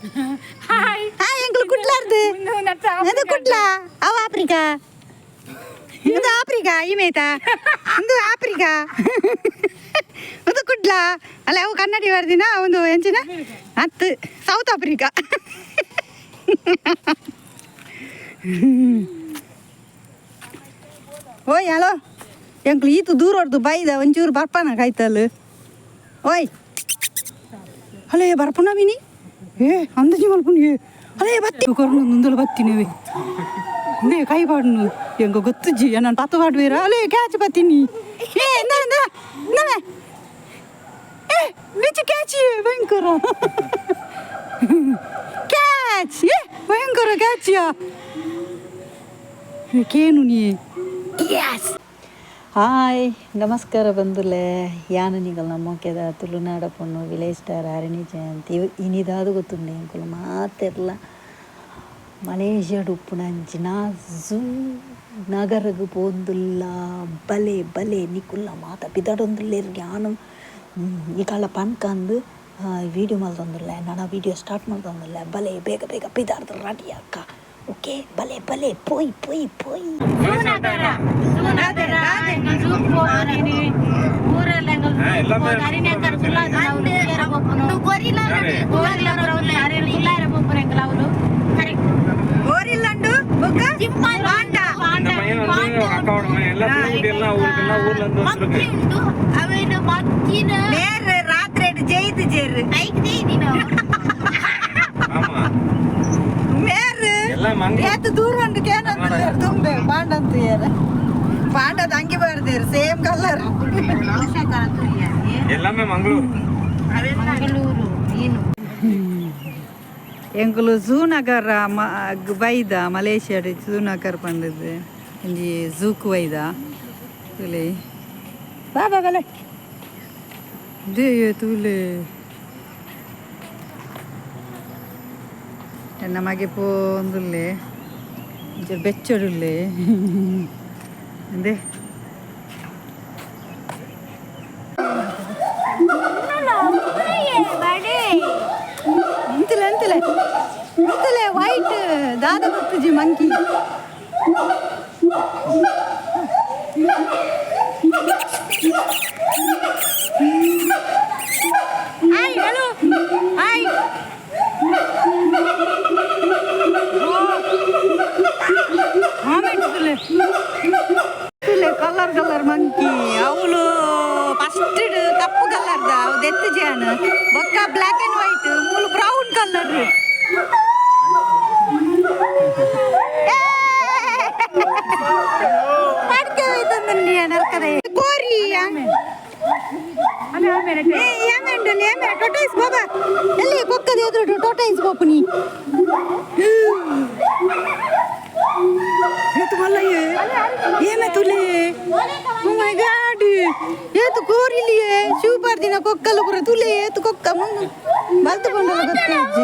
Hai. Hai, yang kutlardu. Itu kutla. Aw Afrika. Itu Afrika, imeta. Itu Afrika. Itu kutla. Ala aw kannadi bardina ಒಂದು ಎಂಚಿನ ಅತ್ತು south Africa. ಓಯ್ hello ಎಂಕ್ಲು ಈತು ದೂರ ಹೊಡ್ದು ಬೈದ ಒಂಚೂರು ಬರ್ಪನ ಕಾಯ್ತಲ್ಲ ಓಯ್ ಅಲೇ ಬರ್ಪನ ಮೀನಿ ಏ ಅಂದಾಜಿ ಮಲ್ಪುನಿ ಅಲೇ ಬತ್ತಿ ಕೊರನು ಮುಂದಲು ಬತ್ತಿನವೆ ನೇ ಕೈ ಪಾಡ್ನು ಎಂಗ ಗೊತ್ತಜ್ಜಿ ನಾನು ಪತ್ತು ಪಾಡ್ವೇರ ಅಲೇ ಕ್ಯಾಚ್ ಬತ್ತೀನಿ ಏ ಎಂದ ಏ ನಿಜ ಕ್ಯಾಚ್ ಭಯಂಕರ ಕ್ಯಾಚ್ ಏ ಭಯಂಕರ ಕ್ಯಾಚಿಯಾ ಕೇನು ನೀ ಯಸ್ ಹಾಯ್ ನಮಸ್ಕಾರ ಬಂದುಲೆ ಯಾನು ನಿಗಲ್ ನಮ್ಮೊಕ್ಕೆದ ತುಳುನಾಡ ಪೊಣ್ಣು ವಿಲೇಜ್ ಸ್ಟಾರ್ harinijayanth ಇನಿದಾದು ಗೊತ್ತುಂಡೆ ಅಂಕುಲು ಮಾತೆರ್ಲ ಮಲೇಷ್ಯಾಡು ಉಪ್ಪುನಂಚಿನ ZOONegaragu ಪೋಂದುಲ್ಲ ಬಲೆ ಬಲೆ ನಿಕುಲ್ಲ ಮಾತ ಪಿದಾಡೊಂದುಲ್ಲೇರು ಯಾನು ಈ ಕಾಲ ಪನ್ಕಂದು ವೀಡಿಯೋ ಮಲ್ತೊಂದುಲ್ಲ ನಾನು ವೀಡಿಯೋ ಸ್ಟಾರ್ಟ್ ಮಾಡ್ತೊಂದುಲ್ಲ ಬಲೆ ಬೇಗ ಬೇಗ ಪಿದಾಡ್ದು ರೆಡಿ ಅಕ್ಕ ಓಕೆ ಬಲೆ ಬಲೆ ಪೋಯ್ ಪೋಯ್ ಪೋಯ್ ZOONegara zoo போறேனே ஊரல harinijayanth குல்லாது ஊரல போறோம் கோரிலா ஊரல harinijayanth போறேங்களா ಅವರು ಕರೆಕ್ಟ್ கோரிலಂಡು ಬೊಕ್ಕ ಚಿಂಪಾಂಡ ಪಾಂಡ ಅಕೌಂಟ್ ಎಲ್ಲ ಊರಿಗೆಲ್ಲ ಊರ್ಲಂದು ವಸ್ತು ಅವೇನ ಮತ್ತಿನ ಬೇರೆ ರಾತ್ರಿ ಜೈದು ಜೇರು ಐಕ್ ನೀನು ಆಮಾ ಮೇರೆ ಎಲ್ಲ ಮಂಗ ಏತು ದೂರ ಉಂಟು ಕೇನಂತ ತುಂಬೆ ಪಾಂಡಂತ ಏರ ಪಾಂಡದ ಅಂಗಿ ಬರ್ದೇರು ಸೇಮ್ ಕಲರ್ ಎಲ್ಲಾಮೆ ಮಂಗಳೂರು ಏನು ಎಂಕುಲು ZOONegara ಬೈದ ಮಲೇಷ್ಯಾ ZOONegara ಬಂದಿದ್ದೆ ಒಂಜಿ ಝೂಕ್ ಬೈದ ತುಲೆ ಬಾಬಾ ಗಲೆ ದೇ ತುಲೆ ನಮಗೆ ಪೋಂದುಲ್ಲೆ ಒಂಚೂರು ಬೆಚ್ಚಡುಲ್ಲೆ ಅಂದೆ ಅಂತಿಲ್ಲ ಅಂತಿಲ್ಲ ಅಂತಿಲ್ಲ ವೈಟ್ ದಾದ ಗೊತ್ತುಜಿ monkey hi hello hi colour colour monkey ಅವಳು ಫಸ್ಟ್ ಕಪ್ಪು ಕಲರ್ದ ಅವ್ದು ಎತ್ತು ಜಾನ ಬೊಕ್ಕ ಬ್ಲ್ಯಾಕ್ ಅಂಡ್ ವೈಟ್ ಮೂಲು ಬ್ರೌನ್ ಕಲರ್ ಕೋರಿ ಟೊಟೈಸ್ ಬಾಬಾ ಎಲ್ಲಿ ಕೊಕ್ಕದ ಎದುರು ಟೊಟೈಸ್ ಬಾಪುನಿ ఏమే తులే ఓ మై గాడ్ ఏతు కోరిలియే సూపర్ దిన కొక్కలు పుర తులే ఏతు కొక్క ముందు బల్త కొండల గత్తేజి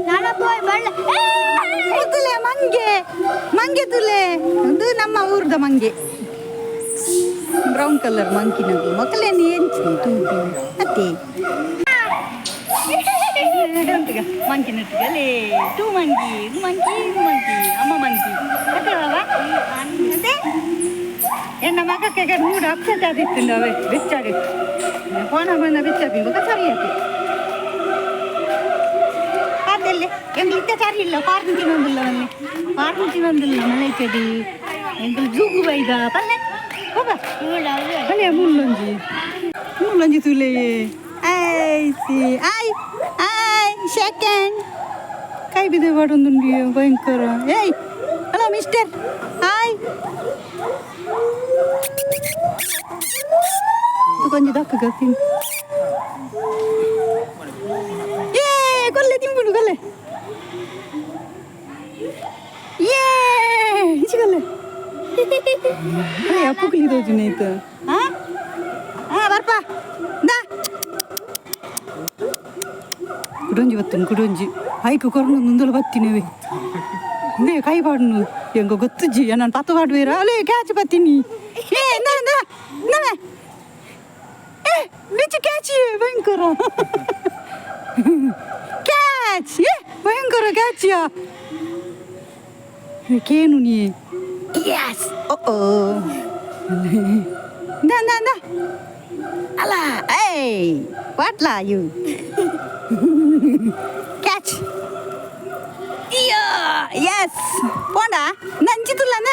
ನಾನಾ ಬಾಯ್ ಬಳ್ಳ ತುಲೆ ಮಂಗೆ ತುಲೆ ಅದು ನಮ್ಮ ಊರ್ದ ಮಂಗೆ ಬ್ರೌನ್ ಕಲರ್ ಮಂಕಿನದು ಮಕ್ಕಳೇನು ಎಂಚಿ ತೂಪಿ ಅತ್ತೆ ಮಂಕಿ ನಟ್ಟಿಗಲೇ ಟೂ ಮಂಕಿ ಅಮ್ಮ ಮಂಕಿ ಮತ್ತೆ ಎನ್ನ ಮಗಕ್ಕೆ ಮೂಡು ಅಪ್ಸೆಟ್ ಆದಿತ್ತು ಅವೇ ಬೆಚ್ಚಾಡಿ ಫೋನ ಬಂದ ಬೆಚ್ಚಾಡಿ ಇವಾಗ ಸರಿ ಆಯ್ತು ಅದೆಲ್ಲೇ ಎಂಗೆ ಇತ್ತ ಸರಿ ಇಲ್ಲ ಪಾರ್ನು ತಿನ್ನೊಂದಿಲ್ಲ ಮಲೇಷ್ಯಾಡಿ ಎಂಗೆ ಜೂಗು ಬೈದ ಪಲ್ಲೆ ಹೋಗ ಅಲ್ಲೇ ಮುಳ್ಳೊಂಜಿ ತುಲೆ ಆಯ್ ಸೆಕೆಂಡ್ ಕೈ ಬಿದ್ದೆ ಬಾಡೊಂದು ಭಯಂಕರ ಏಯ್ ಹಲೋ ಮಿಸ್ಟರ್ ಹಾಯ್ ಕೊಂಚ ದಕ್ಕಗತ್ತೀನಿ ಏ ಕೊಲ್ಲೆ ತಿಂಬುಡು ಕೊಲ್ಲೆ ಏ ಇಚ್ಕೊಲ್ಲೆ ಅಪ್ಪ ಕುಲಿದೋಜು ನೈತು ಹಾಂ ಬರ್ಪ ದಾ ಕುಡೊಂಜಿ ಬತ್ತನು ಕುಡೊಂಜಿ ಐಕು ಕೊರನು ಮುಂದಲು ಬತ್ತಿನವೆ ನೇ ಕೈ ಪಾಡ್ನು ಎಂಗ ಗೊತ್ತಜ್ಜಿ ನಾನು ಪತ್ತು ಪಾಡ್ವೇರ ಅಲೇ ಕ್ಯಾಚ್ ಬತ್ತೀನಿ ಏ ನವೆ ಬಿಚ್ಚು ಕ್ಯಾಚ್ ಭಯಂಕರ ಕ್ಯಾಚ್ ಭಯಂಕರ ಕ್ಯಾಚಿಯ ಕೇನು ನೀ ಯಸ್ ಓ ದ ಅಲ್ಲ ಏಯ್ ವಾಟ್ಲಾ ಯು ಕ್ಯಾಚ್ ಯಸ್ ಪೋಂಡ ನಂಚಿತುಲ್ಲನ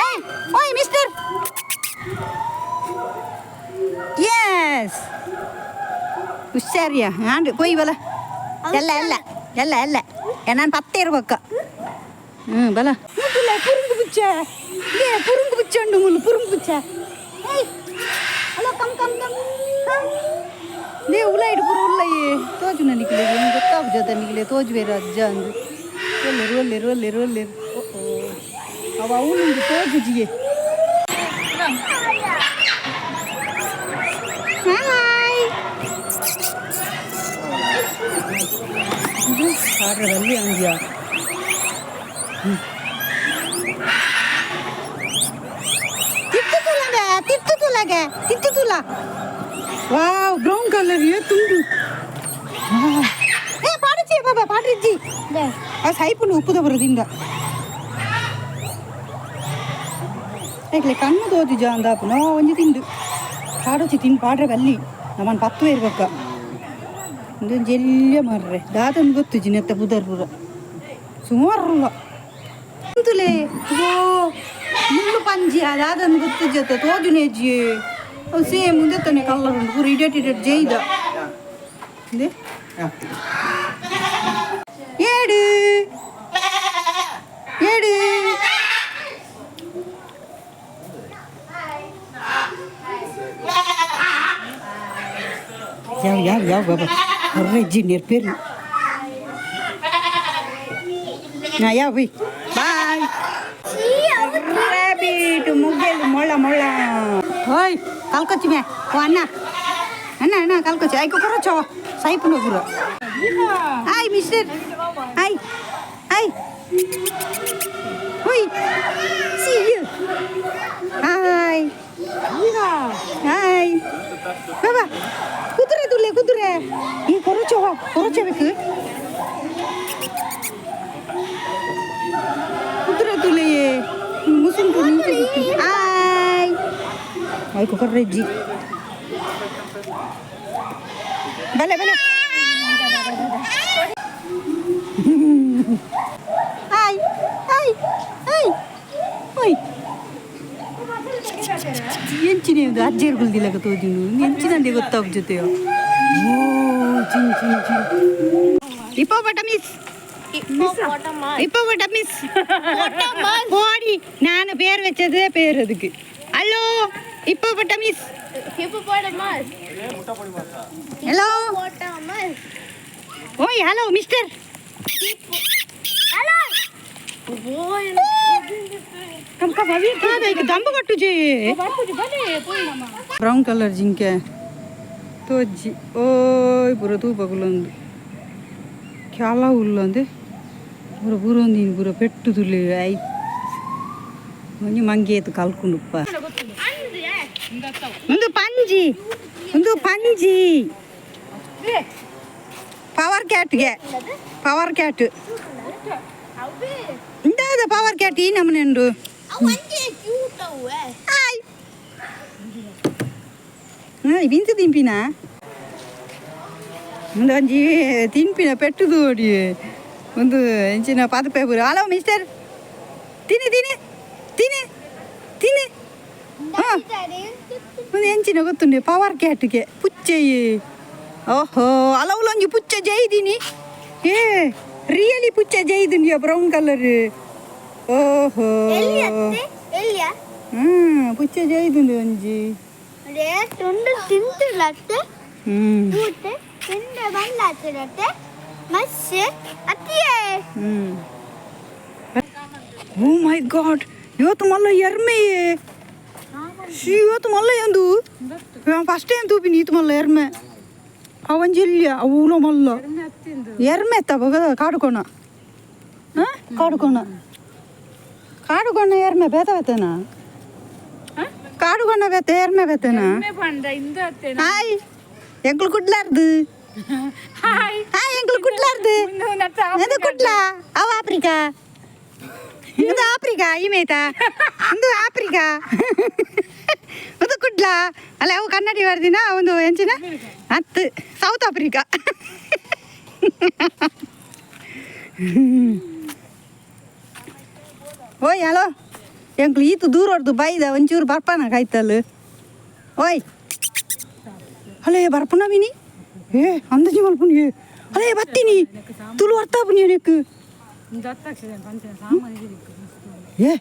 ಏಯ್ ಓಯ್ ಮಿಸ್ಟರ್ ಯಸ್ ಹುಷಾರಿಯ ಆಂಡು ಪೋಯ್ ಬಲ ಎಲ್ಲ ನಾನು ಪತ್ತೆ ಇರ್ಬೇಕ ಬಲ ಪುರುಂಗು ಬುಚ್ಚ ಪುರುಂಗು ಬುಚ್ಚ ಉಂಡು ಮುಲ್ಲು ಪುರುಂಗು ಬುಚ್ಚ ಹಲೋ ಕಮ್ ದೇ ಉಲ ಇಡು ಪುರ ಉಲ್ಲಯ್ಯೇ ತೋಜು ನನಗೆ ಗೊತ್ತಾಗ್ಜದ ನಿಗಲೆ ತೋಜು ಬೇರೆ ಅಜ್ಜ ಅಂದು ಒಲ್ಲೆರು ಅವ ಅವನಿಗೆ ತೋಜು ಜಿಗೆ ಹಾಯ್ ಆಡ್ರಲ್ಲಿ ಹಂಗ್ಯಾ ತಿತ್ತುತುಲ ವಾವ್ ಬ್ರೌನ್ ಕಲರ್ ತುಂಡು ಪಾಡಿಜಿ ಬಾಬಾ ಪಾಡ್ರಿಜ್ಜಿ ಸೈಪುಂಡು ಉಪ್ಪುದ ಬರೋದಿಂದ ಏಕ್ಲೆ ಕಣ್ಣು ತೋಜುಜ ಅಂದಾಪು ನೋ ಒಂಜಿ ತಿಂಡು ಪಾಡೋಚಿ ತಿಂದು ಪಾಡ್ರೆ ಬಲ್ಲಿ ನಮ್ಮನ್ನು ಪತ್ತುವೆ ಇರ್ಬೇಕ ಒಂದು ಜೆಲ್ಯ ಮಾರ್ರೆ ದಾದನ್ ಗೊತ್ತು ಜಿನೆತ್ತ ಬುದರ್ ಪೂರ ಸುಮಾರು ಅಂತಲೇ ಓ ಮುಳ್ಳು ಪಂಜಿ ದಾದನ್ ಗೊತ್ತು ಜೊತೆ ತೋಜುನೇಜಿ ಅವು ಸೇಮ್ ಮುಂದೆ ತಾನೆ ಕಲರ್ ಉಂಟು ಪೂರ ಇಡೇಟ್ ಜೈದ ಏಡು ಯಾವ ಬಾಬಾ ಹೊರ್ರೆಜ್ಜಿ ನೆರ್ಪೇರು ಯಾವ ಬೈ ಬಾಯ್ ರ್ಯಾಬಿಟ್ ಮುಗ್ಗೆಲು ಮೊಳ್ಳ ಓಯ್ ಕಲ್ಕೊಚ್ಚಿ ಮ್ಯಾ ಓ ಅಣ್ಣ ಕಲ್ಕೊಚ್ಚಿ ಆಯ್ಕೆ ಕೊರಚೋ ಸೈಪುನ ಪೂರ ಹಾಯ್ ಮಿಸ್ಟರ್ ಹಾಯ್ ಹೋಯ್ ಸಿ ಯು ಹಾಯ್ ಬಾಬಾ ಕುದುರೆ ಈ ಕೊರಚಬೇಕು ಕುದುರೆ ತುಲೆಯೇ ಮುಸುಂಟು ನಿಂಚೆ ಆಯ್ತು ಕೊರ್ರೆಜ್ಜಿ ಬಲೆ ಹಾಯ್ ಎಂಚಿನೇ ಒಂದು ಅಜ್ಜೇರ್ಗುಲ್ದಿಲ್ಲ ತೋದಿನು ಎಂಚಿನಂದೇ ಗೊತ್ತಾಗ ಜೊತೆಯೋ ಓ ಹಿಪ್ಪೋಪಟಮಿಸ್ போடி நான் பேர் வச்சதே பேர் அதுக்கு ஹலோ ஹிப்போபட்டமிஸ் ஹலோ ஓய் ஹலோ மிஸ்டர் ஹலோ ಕಮ್ ಅವಿ ಕಾದ ಈಗ ದಂಬು ಕಟ್ಟುಜಿ ಬ್ರೌನ್ ಕಲರ್ ಜಿಂಕೆ ತೋಜ್ಜಿ ಓಯ್ ಪೂರ ತೂಪಗುಲೊಂದು ಕ್ಯಾಲ ಉಲ್ಲೊಂದು ಪೂರ ಬೂರೊಂದಿನ ಪೂರ ಪೆಟ್ಟು ತುಳಿ ಐ ಒಂಜಿ ಮಂಗೇತು ಕಲ್ಕುಂಡುಪ್ಪ ಒಂದು ಪಂಜಿ ಪವರ್ ಕ್ಯಾಟ್ ಇಂದಾದ ಪವರ್ ಕ್ಯಾಟ್ ಈ ನಮ್ಮನೆ ಉಂಡು ಬಿಂತು ತಿಂಪಿನ ಒಂದು ಒಂಜಿ ತಿಂಪಿನ ಪೆಟ್ಟುದು ನೋಡಿ ಒಂದು ಎಂಚಿನ ಪಾದಪೆ ಪೂರ ಹಲೋ ಮಿಸ್ಟರ್ ತಿನ್ನಿ ಒಂದು ಎಂಚಿನ ಗೊತ್ತುಂಡೆ ಪವರ್ ಕ್ಯಾಟ್ಗೆ ಪುಚ್ಚಯ್ಯಿ ಓಹೋ ಅಲವುಲೊಂಜಿ ಪುಚ್ಚ ಜೈದಿನಿ ಏ ರಿಯಲಿ ಪುಚ್ಚ ಜೈದುಂಡಿಯ ಬ್ರೌನ್ ಕಲರ್ ಓಹೋ ಪುಚ್ಚ ಜೈದುಂಡು ಒಂಜಿ ಓ ಮೈ ಗಾಡ್ ಇವತ್ತು ಮಲ್ಲ ಎರ್ಮೆಯೇ ಇವತ್ತು ಮಲ್ಲ ಎಂದು ಫಸ್ಟ್ ಟೈಮ್ ತೂಪಿನಿ ಈತು ಮಲ್ಲ ಎರ್ಮೆ ಅವಂಜಿಲ್ಲ ಅವನು ಮಲ್ಲ ಎರ್ಮೆ ಎತ್ತ ಕಾಡುಕೋಣ ಕಾಡುಕೋಣ ಎರ್ಮೆ ಬೇತವೇತನ ಕಾಡು ಕೊಂಡ ಬೇತೆ ಏರ್ಮೆ ಬೇತೆನಾ ಹಾಯ್ ಎಂಕ್ಳು ಕುಡ್ಲಾರ್ದು ಹಾಯ್ ಎಂಕ್ಳು ಕುಡ್ಲಾರ್ದು ಅದು ಕುಡ್ಲಾ ಅವ ಆಫ್ರಿಕಾ ಇದು ಆಫ್ರಿಕಾ ಈ ಮೇಯ್ತಾ ಇದು ಆಫ್ರಿಕಾ ಅದು ಕುಡ್ಲಾ ಅಲ್ಲ ಅವು ಕನ್ನಡಿ ಬರ್ದಿನ ಒಂದು ಎಂಚಿನ ಹತ್ತು ಸೌತ್ ಆಫ್ರಿಕಾ ಓಯ್ ಹಲೋ ಎಂಕ್ಳು ಈತು ದೂರ ಹೊಡ್ದು ಬೈದ ಒಂಚೂರು ಬರ್ಪನ ಕಾಯ್ತಲ್ಲ ಓಯ್ ಅಲೇ ಬರ್ಪುನ ಬಿನಿ ಏ ಅಂದಜಿ ಮಲ್ಪುನಿ ಅಲೇ ಬತ್ತೀನಿ ತುಳು ಅರ್ಥ ಬುನಿ ನೆಕ್ಕು ಏ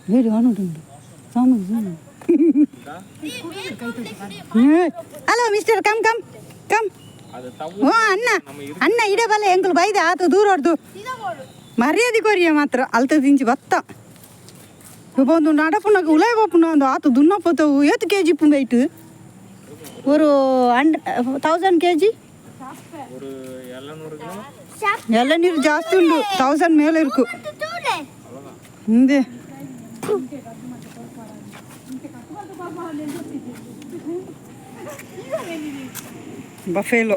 ಹೇಳಿ ಕಾಣುಂಟು ಸಾಮಾನು hello mister come come come ಓ ಅಣ್ಣ ಅಣ್ಣ ಇಡಬಲ್ಲ ಎಂಕ್ಳು ಬೈದ ಆತು ದೂರ ಹೊಡ್ದು ಮರ್ಯಾದೆ ಕೊರಿಯ ಮಾತ್ರ ಅಲ್ತ ದಿಂಚಿ ಬತ್ತ ಒಂದು ನಡಪುನಗ ಉಲಾಯ ಬಾಪುನ ಒಂದು ಆತು ದುನ್ನಪ್ಪತ್ತವು ಏತು ಕೆ ಜಿ ಪುಂಗ ಇಟ್ಟು ஒரு 1000 kg ಎಳನೀರು ಜಾಸ್ತಿ ಉಂಟು 1000 ಮೇಲೆ ಇರ್ಕು ಹಿಂದೆ ಬಫೇಲೋ